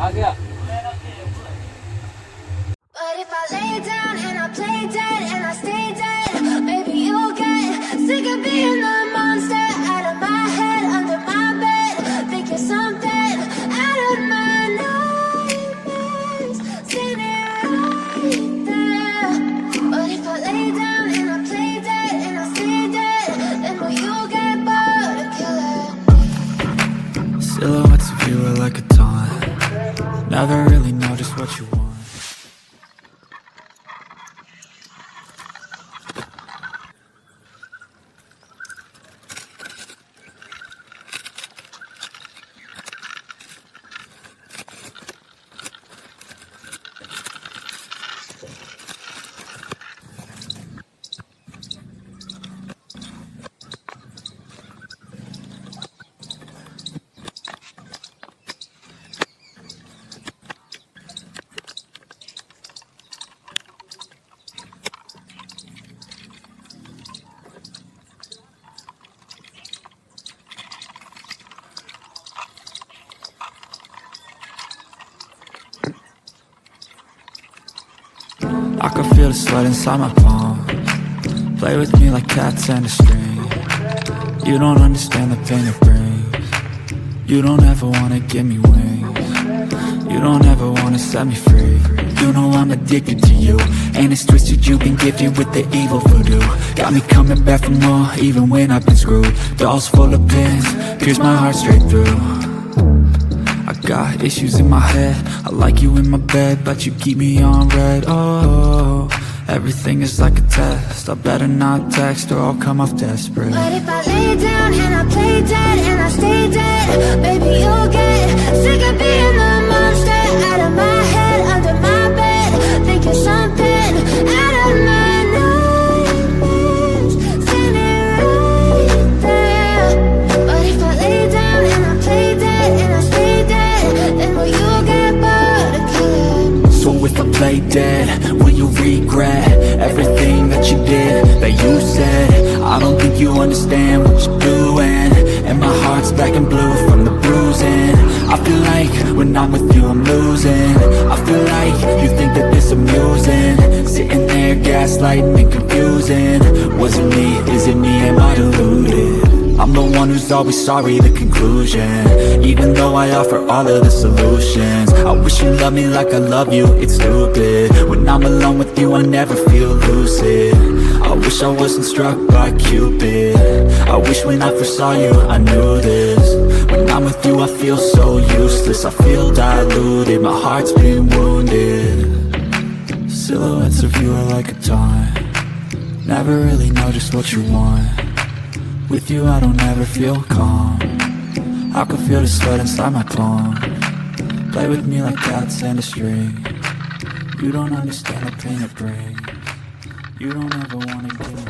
आ गया। But if I lay down and I play dead and I stay dead, maybe you'll get sick of being the monster out of my head, under my bed, thinking something out of my nightmares, standing right there. But if I lay down and I play dead and I stay dead, then will you get bored of killing me? Silhouettes of you are like a taunt. Never really know just what you want. I can feel the sweat inside my palm. Play with me like cats and a string. You don't understand the pain it brings. You don't ever wanna give me wings. You don't ever wanna set me free. You know I'm addicted to you, and it's twisted, you've been gifted with the evil voodoo. Got me coming back for more, even when I've been screwed. Dolls full of pins, pierce my heart straight through. I got issues in my head, I like you in my bed, but you keep me on red. Oh, everything is like a test, I better not text or I'll come off desperate. But if I lay down and I play dead and I stay dead, baby you'll get sick of being the monster out of my head, under my bed, thinking something out of my nightmares, standing right there. But if I lay down and I play dead and I stay dead, then will you get bored of killing me? So if I play dead, will you regret everything that you did, that you said? I don't think you understand what you're doing, and my heart's black and blue from the bruising. I feel like when I'm with you I'm losing. I feel like you think that this amusing, sitting there gaslighting and confusing. Was it me? Is it me? Am I deluded? I'm the one who's always sorry, the conclusion, even though I offer all of the solutions. I wish you loved me like I love you, it's stupid. When I'm alone with you I never feel lucid. I wish I wasn't struck by Cupid. I wish when I first saw you I knew this. When I'm with you I feel so useless, I feel diluted, my heart's been wounded. Silhouettes of you are like a taunt. Never really know just what you want. With you I don't ever feel calm. I can feel the sweat inside my palm. Play with me like cats and a string. You don't understand the pain it brings. You don't ever wanna give me